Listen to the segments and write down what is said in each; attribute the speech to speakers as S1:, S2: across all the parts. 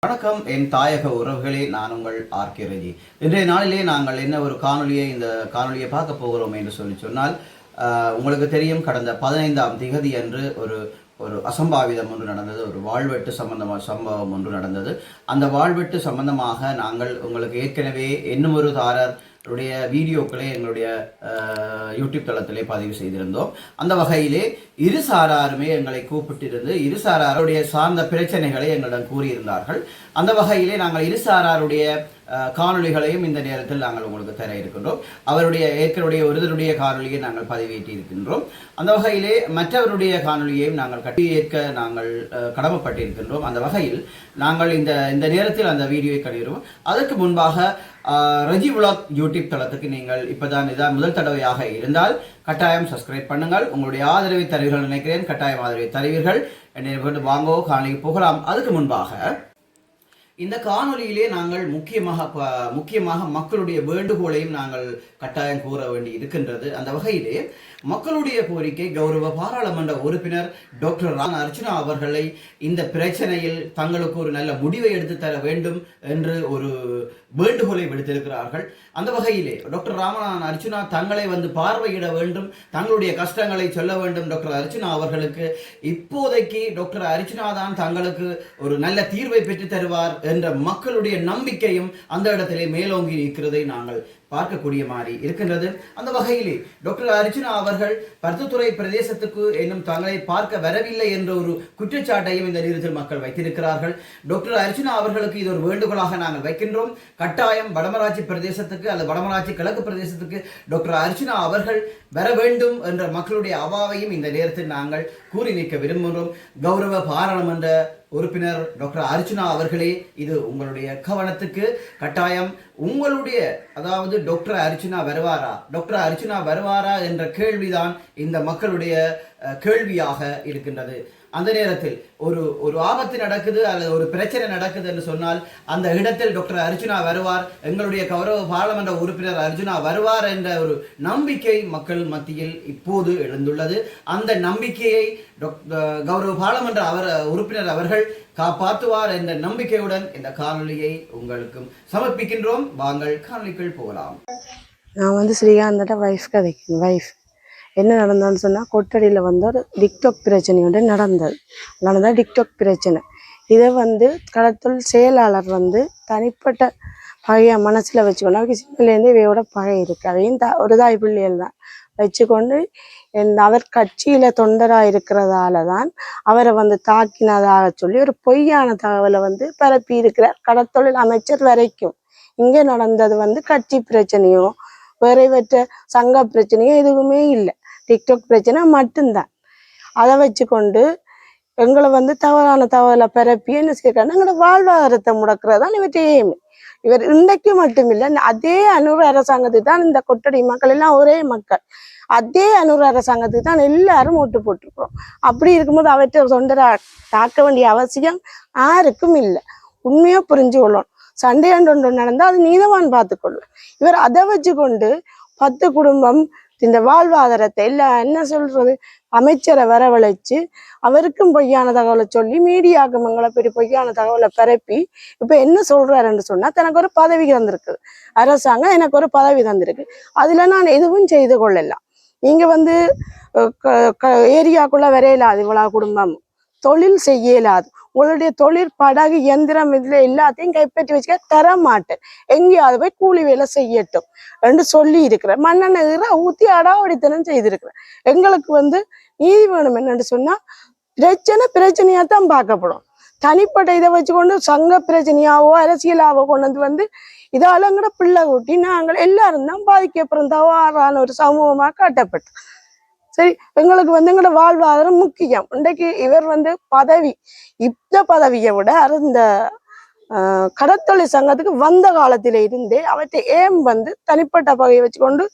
S1: வணக்கம் என் தாயக உறவுகளே, நான் உங்கள் ஆர்கே ரஜி. இன்றைய நாளிலே நாங்கள் என்ன ஒரு இந்த காணொலியை பார்க்க போகிறோம் என்று சொன்னால், உங்களுக்கு தெரியும், கடந்த 15ஆம் திகதி அன்று ஒரு ஒரு அசம்பாவிதம் ஒன்று நடந்தது. ஒரு வாழ்வெட்டு சம்பவம் ஒன்று நடந்தது. அந்த வாழ்வெட்டு சம்பந்தமாக நாங்கள் உங்களுக்கு ஏற்கனவே இன்னும் ஒரு தாரருடைய வீடியோக்களை எங்களுடைய யூடியூப் தளத்திலே பதிவு செய்திருந்தோம். அந்த வகையிலே இரு சாராருமே எங்களை கூப்பிட்டிருந்து இரு சாராருடைய சார்ந்த பிரச்சனைகளை எங்களிடம் கூறியிருந்தார்கள். அந்த வகையிலே நாங்கள் இரு சாராருடைய காணொலிகளையும் இந்த நேரத்தில் நாங்கள் உங்களுக்கு தர இருக்கின்றோம். அவருடைய ஏற்கனவே ஒருவருடைய காணொலியை நாங்கள் பதிவேற்றி இருக்கின்றோம். அந்த வகையிலே மற்றவருடைய காணொலியையும் நாங்கள் ஏற்க நாங்கள் கடமைப்பட்டிருக்கின்றோம். அந்த வகையில் நாங்கள் இந்த நேரத்தில் அந்த வீடியோவை கண்டிருவோம். அதற்கு முன்பாக ரஜி விலாக் யூடியூப் தளத்துக்கு நீங்கள் இப்பதான் இதான் முதல் தடவையாக இருந்தால் கட்டாயம் சப்ஸ்கிரைப் பண்ணுங்கள். உங்களுடைய ஆதரவை தருவீர்கள் நினைக்கிறேன். கட்டாயம் ஆதரவை தருவீர்கள். என்னை கொண்டு வாங்கோ காணொலிக்கு போகலாம். அதுக்கு முன்பாக இந்த காணொலியிலே நாங்கள் முக்கியமாக மக்களுடைய வேண்டுகோளையும் நாங்கள் கட்டாயம் கூற வேண்டி இருக்கின்றது. அந்த வகையிலே மக்களுடைய கோரிக்கை, கௌரவ பாராளுமன்ற உறுப்பினர் டாக்டர் அர்ச்சுனா அவர்களை இந்த பிரச்சனையில் தங்களுக்கு ஒரு நல்ல முடிவை எடுத்து தர வேண்டும் என்று ஒரு வேண்டுகோளை விடுத்திருக்கிறார்கள். அந்த வகையிலே டாக்டர் அர்ச்சுனா தங்களை வந்து பார்வையிட வேண்டும், தங்களுடைய கஷ்டங்களை சொல்ல வேண்டும். டாக்டர் அர்ச்சுனா அவர்களுக்கு இப்போதைக்கு டாக்டர் அர்ச்சுனா தான் தங்களுக்கு ஒரு நல்ல தீர்வை பெற்று தருவார் என்ற மக்களுடைய நம்பிக்கையும் அந்த இடத்திலே மேலோங்கி இருக்கிறதை நாங்கள் பார்க்கக்கூடிய மாதிரி இருக்கின்றது. அந்த வகையிலே டாக்டர் அர்ச்சுனா அவர்கள் பருத்தித்துறை பிரதேசத்துக்கு இன்னும் தங்களை பார்க்க வரவில்லை என்ற ஒரு குற்றச்சாட்டையும் இந்த நேரத்தில் மக்கள் வைத்திருக்கிறார்கள். டாக்டர் அர்ச்சுனா அவர்களுக்கு இது ஒரு வேண்டுகோளாக நாங்கள் வைக்கின்றோம். கட்டாயம் வடமராட்சி பிரதேசத்துக்கு அல்லது வடமராட்சி கிழக்கு பிரதேசத்துக்கு டாக்டர் அர்ச்சுனா அவர்கள் வர வேண்டும் என்ற மக்களுடைய அவாவையும் இந்த நேரத்தில் நாங்கள் கூறி நிற்க விரும்புகிறோம். கௌரவ பாராளுமன்ற உறுப்பினர் டாக்டர் அர்ச்சுனா அவர்களே, இது உங்களுடைய கவனத்துக்கு. கட்டாயம் உங்களுடைய, அதாவது டாக்டர் அர்ச்சுனா வருவாரா என்ற கேள்விதான் இந்த மக்களுடைய கேள்வியாக இருக்கின்றது. அந்த நேரத்தில் ஒரு ஆபத்து நடக்குது அல்லது ஒரு பிரச்சனை நடக்குது என்று சொன்னால் அந்த இடத்தில் டாக்டர் அர்ச்சுனா வருவார், எங்களுடைய கௌரவ பாராளுமன்ற உறுப்பினர் அர்ச்சுனா வருவார் என்ற ஒரு நம்பிக்கை மக்கள் மத்தியில் இப்போது எழுந்துள்ளது. அந்த நம்பிக்கையை கௌரவ பாராளுமன்ற உறுப்பினர் அவர்கள் காப்பாற்றுவார் என்ற நம்பிக்கையுடன் இந்த காணொலியை உங்களுக்கு சமர்ப்பிக்கின்றோம். வாங்கள் காணொலிக்குள் போகலாம்.
S2: நான் வந்து ஸ்ரீகாந்தோட வைஃப் என்ன நடந்தான்னு சொன்னால், கொட்டடியில் வந்து ஒரு டிக்டாக் பிரச்சனையோட நடந்தது டிக்டாக் பிரச்சனை. இதை வந்து களத்தொழில் செயலாளர் வந்து தனிப்பட்ட பகையை மனசில் வச்சுக்கொண்டு, அவருக்கு சின்னலேருந்து இவையோட பகை இருக்குது. அதையும் ஒரு தாய் பிள்ளைகள் தான் வச்சுக்கொண்டு அவர் கட்சியில் தொண்டராக இருக்கிறதால தான் அவரை வந்து தாக்கினதாக சொல்லி ஒரு பொய்யான தகவலை வந்து பரப்பி இருக்கிறார் கடத்தொழில் அமைச்சர் வரைக்கும். இங்கே நடந்தது வந்து கட்சி பிரச்சனையோ விரைவற்ற சங்க பிரச்சனையோ எதுவுமே இல்லை, டிக்டாக் பிரச்சனை மட்டும்தான். அதை வச்சுக்கொண்டு எங்களை வந்து தவறான தகவலை பரப்பி என்ன செய்யறாங்க, எங்களோட வாழ்வாதாரத்தை முடக்கிறதான் இவற்றையுமே. இவர் இன்றைக்கு மட்டுமில்லை, அதே அனூர் அரசாங்கத்துக்கு தான் இந்த கொட்டடி மக்கள் எல்லாம் ஒரே மக்கள், அதே அனூர் அரசாங்கத்துக்கு தான் எல்லாரும் ஓட்டு போட்டிருக்கிறோம். அப்படி இருக்கும்போது அவற்றை தொண்டரா தாக்க வேண்டிய அவசியம் யாருக்கும் இல்லை. உண்மையா புரிஞ்சு கொள்ளணும். சண்டையாண்டு ஒன்று நடந்தால் அது நீதவான் பார்த்துக்கொள்ளும். இவர் அதை வச்சு கொண்டு 10 குடும்பம் இந்த வாழ்வாதாரத்தை எல்லாம் என்ன சொல்றது, அமைச்சரை வரவழைச்சு அவருக்கும் பொய்யான தகவலை சொல்லி மீடியாக்கு மங்களை பெரிய பொய்யான தகவலை பரப்பி இப்ப என்ன சொல்றாருன்னு சொன்னா, தனக்கு ஒரு பதவி தந்திருக்குது அரசாங்கம், எனக்கு ஒரு பதவி தந்திருக்கு, அதுல நான் எதுவும் செய்து கொள்ளலாம். நீங்க வந்து ஏரியாக்குள்ள வரையலாது, இவ்வளவு குடும்பம் தொழில் செய்யலாது, உங்களுடைய தொழில் படகு இயந்திரம் இதுல எல்லாத்தையும் கைப்பற்றி வச்சுக்க தர மாட்டேன், எங்கேயாவது போய் கூலி வேலை செய்யட்டும் என்று சொல்லி இருக்கிறேன். மண்ணெண்ணெய் ஊத்தி அடாவடித்தனம் செய்திருக்கிறேன். எங்களுக்கு வந்து நீதி வேணும் என்னன்னு சொன்னா, பிரச்சனையா தான் பார்க்கப்படும். தனிப்பட்ட இதை வச்சுக்கொண்டு சங்க பிரச்சனையாவோ அரசியலாவோ கொண்டு வந்து இதால எங்கட பிள்ளை கூட்டி நாங்கள் எல்லாரும் தான் பாதிக்கப்புறம் தவறான ஒரு சமூகமாக காட்டப்பட்டோம். சரி, எங்களுக்கு வந்து எங்களோட வாழ்வாதாரம் முக்கியம். இன்றைக்கு இவர் வந்து இந்த பதவியை விட இந்த கடத்தொழில் சங்கத்துக்கு வந்த காலத்தில இருந்தே அவற்றை வந்து தனிப்பட்ட பகையை வச்சுக்கொண்டு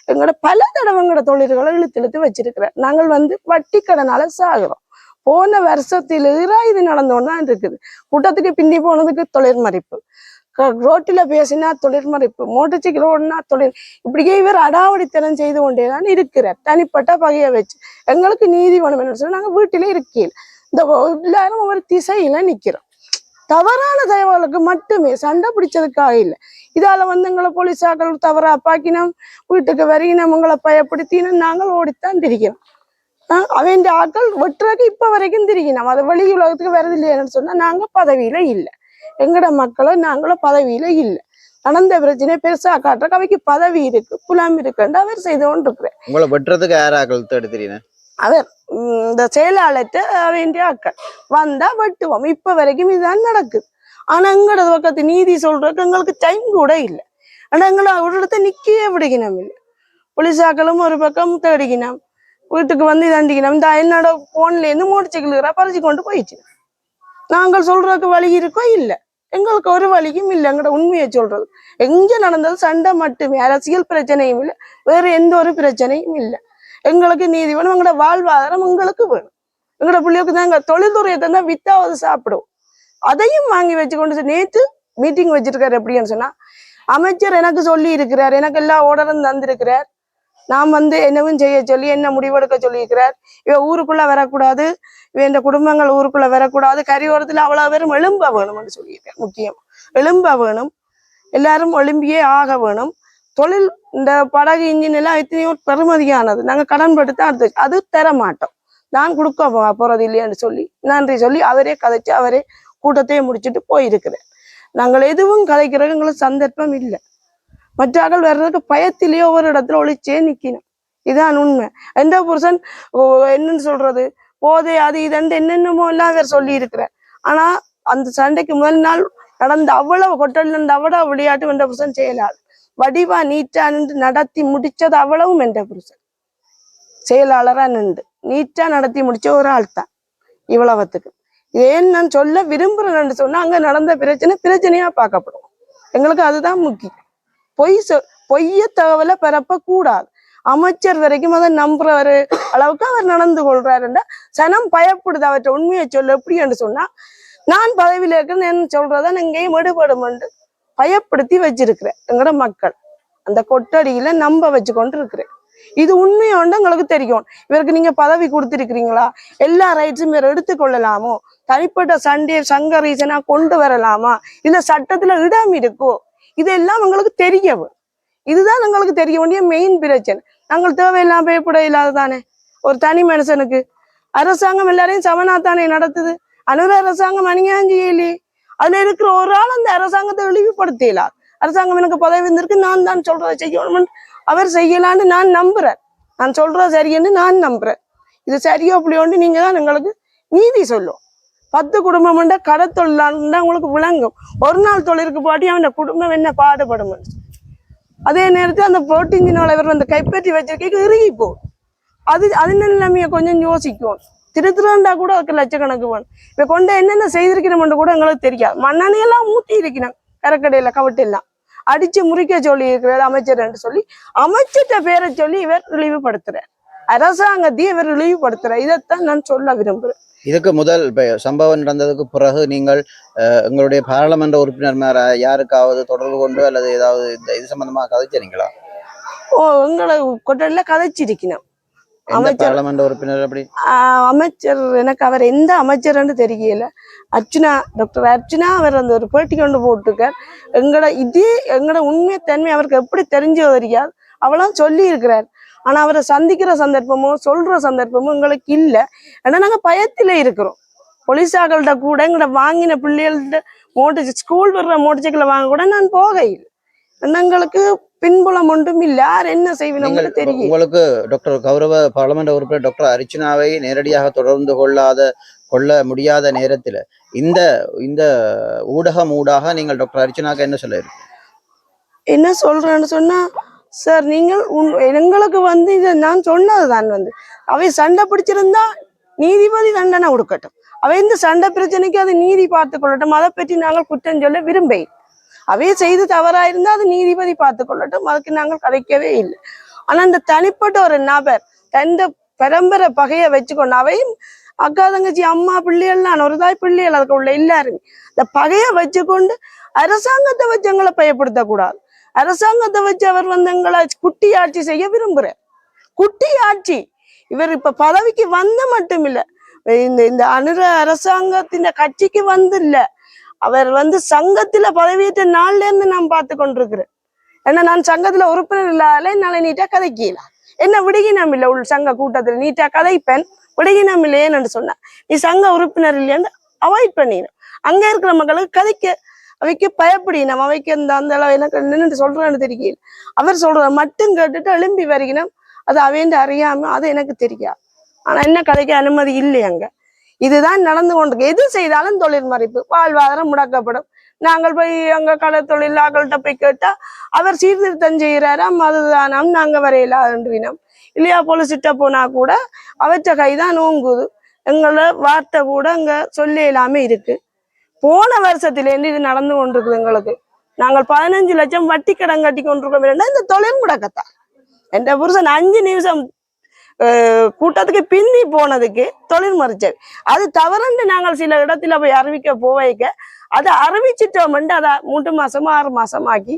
S2: எங்களோட பல தடவை எங்களோட தொழில்களை இழுத்து வச்சிருக்கிறோம். நாங்கள் வந்து வட்டி கடனால சாகுறோம். போன வருஷத்தில இது நடந்தோன்னு இருக்குது. கூட்டத்துக்கு பிந்தி போனதுக்கு தொழிற்மறிப்பு, ரோட்டில பேசினா தொழிற்மறைப்பு, மோட்டர் சைக்கிள் ஓடினா தொழில், இப்படியே இவர் அடாவடித்தனம் செய்து கொண்டேதான் இருக்கிறார் தனிப்பட்ட பகையை வச்சு. எங்களுக்கு நீதி வேணும் சொல்லி நாங்கள் வீட்டிலே இருக்கையில் இந்த எல்லாரும் ஒரு திசையில நிக்கிறோம். தவறான தகவலுக்கு மட்டுமே, சண்டை பிடிச்சதுக்காக இல்லை. இதால வந்து எங்களை போலீஸாக்கள் தவறா பாக்கினோம், வீட்டுக்கு வரையினோம், உங்களை பயப்படுத்தினோம், நாங்கள் ஓடித்தான் திரிக்கிறோம். அவன் ஆட்கள் வெட்டுறதுக்கு இப்ப வரைக்கும் திரிக்கணும். அது வெளி உலகத்துக்கு வருது இல்லையான்னு சொன்னா நாங்க பதவியில இல்லை, எங்கட மக்களும் நாங்களும் பதவியில இல்லை. நடந்த பிரச்சனை பெருசா காட்டுறக்கு அவைக்கு பதவி இருக்கு, புலம் இருக்குன்னு அவர் செய்து கொண்டு இருக்கிறேன்.
S3: உங்களை வெட்டுறதுக்கு யாராக்கள் தேடுறீங்க?
S2: அவர் இந்த செயலாளர்கிட்ட வேண்டிய ஆக்கள் வந்தா வெட்டுவோம். இப்ப வரைக்கும் இதுதான் நடக்குது. ஆனா எங்களோட பக்கத்து நீதி சொல்றதுக்கு எங்களுக்கு டைம் கூட இல்லை. ஆனா எங்களை ஒரு இடத்த நிக்கவே விடுகினோம் இல்லை. போலீஸாக்களும் ஒரு பக்கம் தேடிக்கினோம், வீட்டுக்கு வந்து தண்டிக்கணும். இந்த என்னோட போன்ல இருந்து மோட்டர் சைக்கிள் பறிச்சு கொண்டு போயிடுச்சு. நாங்கள் சொல்றதுக்கு வழி இருக்கோ இல்லை, எங்களுக்கு ஒரு வழியும் இல்லை. எங்களோட உண்மையை சொல்றது எங்க நடந்தது சண்டை மட்டுமே, அரசியல் பிரச்சனையும் இல்லை, வேற எந்த ஒரு பிரச்சனையும் இல்லை. எங்களுக்கு நீதி வேணும், எங்களோட வாழ்வாதாரம் எங்களுக்கு வேணும். எங்களோட பிள்ளைகளுக்கு தான் எங்க தொழில்துறையை தான் வித்தாவது சாப்பிடுவோம். அதையும் வாங்கி வச்சு கொண்டு நேற்று மீட்டிங் வச்சிருக்காரு. எப்படின்னு சொன்னா, அமைச்சர் எனக்கு சொல்லி இருக்கிறார், எனக்கு எல்லா ஓர்டரும் தந்திருக்கிறார், நான் வந்து என்னவும் செய்ய சொல்லி என்ன முடிவெடுக்க சொல்லியிருக்கிறார். இவ ஊருக்குள்ள வரக்கூடாது, இவ இந்த குடும்பங்கள் ஊருக்குள்ள வரக்கூடாது, கரையோரத்துல அவ்வளவு பேரும் எழும்ப வேணும்னு சொல்லியிருக்கேன். முக்கியம் எழும்ப வேணும், எல்லாரும் எழும்பியே ஆக வேணும். தொழில் இந்த படகு இன்ஜின் எல்லாம் எத்தனையோ பெருமதியானது, நாங்க கடன் பட்டு அடுத்து அது தர மாட்டோம், நான் கொடுக்க போறது இல்லையான்னு சொல்லி நன்றி சொல்லி அவரே கதைச்சு அவரே கூட்டத்தையே முடிச்சுட்டு போயிருக்கிறேன். நாங்கள் எதுவும் கதைக்கிறதுக்கு எங்களுக்கு சந்தர்ப்பம் இல்லை. மற்றாக்கள் வர்றதுக்கு பயத்திலேயே ஒவ்வொரு இடத்துல ஒளிச்சே நிக்கணும். இதான் உண்மை. எந்த புருஷன் என்னன்னு சொல்றது, போதே அது இதண்டு என்னென்னமோ எல்லாம் வேற சொல்லி இருக்கிறார். ஆனா அந்த சண்டைக்கு முதல் நாள் நடந்த அவ்வளவு கொட்டல் நடந்த அவ்வளவு விளையாட்டு என்ற புருஷன் செயலாளர் வடிவா நீட்டா நின்று நடத்தி முடிச்சது அவ்வளவும் என்ற புருஷன் செயலாளரா நின்று நீட்டா நடத்தி முடிச்ச ஒரு ஆள் தான் இவ்வளவுத்துக்கு. ஏன் நான் சொல்ல விரும்புறேன்னு சொன்னா, அங்க நடந்த பிரச்சனையா பார்க்கப்படும். எங்களுக்கு அதுதான் முக்கியம். பொய்ய தகவலை பரப்ப கூடாது. அமைச்சர் வரைக்கும் அதை நம்புற அளவுக்கு அவர் நடந்து கொள்றாருன்னா சனம் பயப்படுது. அவற்றை உண்மையை சொல்ல எப்படி என்று சொன்னா, நான் பதவியில இருக்கேன்னு என்ன சொல்றதான் எங்கேயும் எடுபடும் என்று பயப்படுத்தி வச்சிருக்கிறேன். எங்களோட மக்கள் அந்த கொட்டடியில நம்ப வச்சு கொண்டு இருக்கிறேன். இது உண்மையோண்டு எங்களுக்கு தெரியும். இவருக்கு நீங்க பதவி கொடுத்திருக்கிறீங்களா, எல்லா ரைட்ஸும் இவர் எடுத்துக்கொள்ளலாமோ, தனிப்பட்ட சங்க ரீசனா கொண்டு வரலாமா, இல்ல சட்டத்துல இடம் இருக்கோ, இதெல்லாம் எங்களுக்கு தெரியவும். இதுதான் எங்களுக்கு தெரிய வேண்டிய மெயின் பிரச்சனை. நாங்கள் தேவையெல்லாம் பயப்பட இல்லாததானே. ஒரு தனி மனுஷனுக்கு அரசாங்கம் எல்லாரையும் சமனாத்தானே நடத்துது. அனுர அரசாங்கம் அநியாயஞ்சியலையே, அதுல இருக்கிற ஒரு ஆள் அந்த அரசாங்கத்தை இழிவுபடுத்தலார். அரசாங்கம் எனக்கு பதவி வந்திருக்கு, நான் தான் சொல்றதை செய்யணும், அவர் செய்யலான்னு நான் நம்புறேன். நான் சொல்றது சரியன்னு நான் நம்புறேன். இது சரியோ புள்ளியோண்டு நீங்க தான் எங்களுக்கு நீதி சொல்லும். 10 குடும்பம் கடை தொழிலாளா உங்களுக்கு விளங்கும். ஒரு நாள் தொழிலுக்கு பாட்டி அவன் குடும்பம் என்ன பாடுபடும். அதே நேரத்தில் அந்த புரோட்டீன் இவர் வந்து கைப்பற்றி வச்சிருக்க இறுகி போகும். அது நிலைமையை கொஞ்சம் யோசிக்கும். திருத்துறாண்டா கூட அதுக்கு லட்சக்கணக்கு வேணும். இப்ப கொண்டு என்னென்ன செய்திருக்கணும்னு கூட எங்களுக்கு தெரியாது. மண்ணெண்ணெயெல்லாம் ஊத்தி இருக்கணும், கரக்கடையில கவட்டு எல்லாம் அடிச்சு முறிக்க சொல்லி இருக்கிறார் அமைச்சர் என்று சொல்லி அமைச்சர்கிட்ட பேரை சொல்லி இவர் இழிவுபடுத்துறார். அரசாங்கத்தையும் இவர் இழிவுபடுத்துறார். இதைத்தான் நான் சொல்ல விரும்புறேன்.
S3: இதுக்கு முதல் சம்பவம் நடந்ததுக்கு பிறகு நீங்கள் எங்களுடைய பாராளுமன்ற உறுப்பினர் யாருக்காவது தொடர்பு கொண்டு அல்லது ஏதாவது இது சம்பந்தமா கதைச்சிருங்களா?
S2: எங்களை கொட்டடியில கதைச்சிருக்கணும்.
S3: பாராளுமன்ற உறுப்பினர் அப்படி
S2: அமைச்சர் எனக்கு அவர் எந்த அமைச்சர்ன்னு தெரியல. அர்ச்சுனா, டாக்டர் அர்ச்சுனா அவர் அந்த ஒரு பேட்டி கொண்டு போட்டிருக்கார். எங்களோட உண்மை தன்மை அவருக்கு எப்படி தெரிஞ்சோ தெரியாது, அவளாம் சொல்லி இருக்கிறார். ஆனா அவரை சந்திக்கிற சந்தர்ப்பமோ சொல்ற சந்தர்ப்பமோ எங்களுக்கு இல்லை. ஏன்னா நாங்க பயத்திலே இருக்கிறோம். போலீஸாக்கள்கிட்ட கூட எங்கட வாங்கின பிள்ளைகள்கிட்ட ஸ்கூல் வர்ற மோட்டர் சைக்கிளை வாங்க கூட நான் போக இல்லை. எங்களுக்கு பின்புலம் ஒன்றும் இல்லை. யார் என்ன செய்வீங்க தெரியும்.
S3: உங்களுக்கு டாக்டர் கௌரவ பாராளுமன்ற உறுப்பினர் டாக்டர் அர்ச்சுனாவை நேரடியாக தொடர்ந்து கொள்ள முடியாத நேரத்தில் இந்த ஊடகம் ஊடாக நீங்கள் டாக்டர் அர்ச்சுனாக்கு என்ன சொல்ல
S2: என்ன சொல்றேன்னு சொன்னா, சார் நீங்கள் எங்களுக்கு வந்து இதை நான் சொன்னதுதான் அவை சண்டை பிடிச்சிருந்தா நீதிபதி தண்டனை கொடுக்கட்டும். அவை இந்த சண்டை பிரச்சனைக்கு அது நீதி பார்த்து கொள்ளட்டும். அதை பற்றி நாங்கள் குற்றம் சொல்ல விரும்பி, அவையே செய்து தவறாயிருந்தா அது நீதிபதி பார்த்து கொள்ளட்டும். அதுக்கு நாங்கள் கதைக்கவே இல்லை. ஆனா இந்த தனிப்பட்ட ஒரு நபர் தந்த பரம்பரை பகையை வச்சுக்கொண்டு அவையும் அக்கா தங்கச்சி அம்மா பிள்ளைகள்லாம் ஒரு தாய் பிள்ளைகள் அதுக்கு உள்ள எல்லாருமே இந்த பகையை வச்சுக்கொண்டு அரசாங்கத்தை வச்சு எங்களை பயப்படுத்தக்கூடாது. அரசாங்கத்தை வச்சு அவர் எங்களை குட்டி ஆட்சி செய்ய விரும்புறார். குட்டி ஆட்சி. இவர் இப்ப பதவிக்கு வந்து மட்டும் இல்ல, இந்த அனுர அரசாங்கத்தின் கட்சிக்கு வந்து இல்ல, அவர் வந்து சங்கத்துல பதவியேற்ற நாள்ல இருந்து நான் பார்த்து கொண்டிருக்கிறேன். ஏன்னா நான் சங்கத்துல உறுப்பினர் இல்லாத என்னால நீட்டா கதைக்கல. என்ன விடுகினம் இல்லை உள் சங்க கூட்டத்துல நீட்டா கதைப்பேன், விடுகினம் இல்லையேன்னு சொன்னேன். நீ சங்க உறுப்பினர் இல்லையான்னு அவாய்ட் பண்ணிடும். அங்க இருக்கிற மக்களுக்கு கதைக்க அவைக்கு பயப்படினோம். அவைக்கு அந்த அளவு எனக்கு நின்று சொல்றேன்னு தெரியல. அவர் சொல்றத மட்டும் கேட்டுட்டு எழும்பி வருகினோம். அது அவையண்டு அறியாம அது எனக்கு தெரியாது. ஆனா என்ன கதைக்க அனுமதி இல்லை அங்க. இதுதான் நடந்து கொண்டிருக்கு. எது செய்தாலும் தொழில் மறைப்பு, வாழ்வாதாரம் முடக்கப்படும். நாங்கள் போய் அங்க கடை தொழிலாளர்கள்ட்ட போய் கேட்டா அவர் சீர்திருத்தம் செய்கிறாராம், அதுதானாம், நாங்க வரையிலான்றோம். இல்லையா பொலிசிட்ட போனா கூட அவற்ற கைதான் ஓங்குது. எங்களோட வார்த்தை கூட அங்க சொல்ல இல்லாம இருக்கு. போன வருஷத்திலேருந்து இது நடந்து கொண்டிருக்குது எங்களுக்கு. நாங்கள் 15 லட்சம் வட்டி கடன் கட்டி கொண்டிருக்கோம். இந்த தொழில் முடக்கத்தான் என் புருஷன் 5 நிமிஷம் கூட்டத்துக்கு பின்னி போனதுக்கு தொழில் மறிச்சது. அது தவறுன்னு நாங்கள் சில இடத்துல போய் அறிவிக்க போவைக்க அதை அறிவிச்சிட்டோம். அதை 3 மாசம் 6 மாசம் ஆக்கி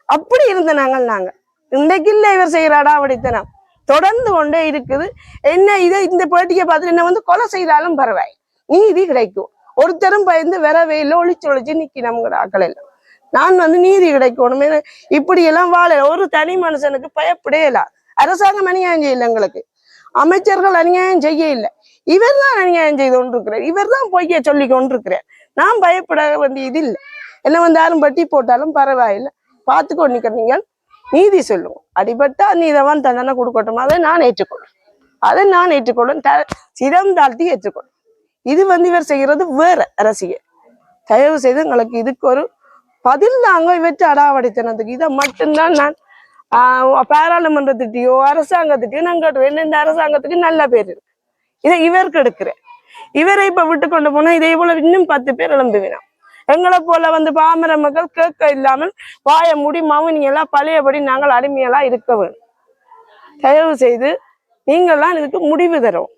S2: அப்படி இருந்த நாங்க இன்றைக்கு இல்லை இவர் செய்யறாடா அப்படித்தனம் தொடர்ந்து கொண்டே இருக்குது. என்ன இதை இந்த பேட்டியை பார்த்துட்டு என்ன வந்து கொலை செய்தாலும் பரவாயில்லை, நீதி கிடைக்கும். ஒருத்தரும் பயந்து வரவே இல்லை, ஒளிச்சு நிக்கி நம்ம ஆக்கள் எல்லாம். நான் வந்து நீதி கிடைக்கணும். இப்படி எல்லாம் வாழ ஒரு தனி மனுஷனுக்கு பயப்படே இல்லை. அரசாங்கம் அநியாயம் செய்யல, எங்களுக்கு அமைச்சர்கள் அநியாயம் செய்ய இல்லை. இவர் தான் அநியாயம் செய்து கொண்டிருக்கிறார். இவர் தான் பொய்ய சொல்லி கொண்டிருக்கிறார். நான் பயப்பட வேண்டியது இல்லை. என்ன வந்து யாரும் பட்டி போட்டாலும் பரவாயில்லை, பார்த்து கொண்டிருக்கிறீங்க, நீதி சொல்லுவோம். அடிபட்டா நீதவான் தண்டனை கொடுக்கட்டும், அதை நான் ஏற்றுக்கொள்ளும். சிரம் தாழ்த்தி ஏற்றுக்கொள்ளும். இது வந்து இவர் செய்யறது வேற அரசியல். தயவு செய்து எங்களுக்கு இதுக்கு ஒரு பதில் தாங்க. இவற்றை அடாவடித்தனத்துக்கு இதை மட்டும்தான் நான் பாராளுமன்றத்திட்டையோ அரசாங்கத்திட்டையோ நான் கேட்டுவேன். இந்த அரசாங்கத்துக்கு நல்ல பேர் இருக்கு, இதை இவருக்கு எடுக்கிறேன். இவரை இப்ப விட்டு கொண்டு போனா இதே போல இன்னும் 10 பேர் எழும்புவினோம். எங்களை போல வந்து பாமர மக்கள் கேட்க இல்லாமல் வாய மூடி மவுனியெல்லாம் பழையபடி நாங்கள் அடிமையெல்லாம் இருக்க வேணும். தயவு செய்து நீங்கள்லாம் இதுக்கு முடிவு தரும்.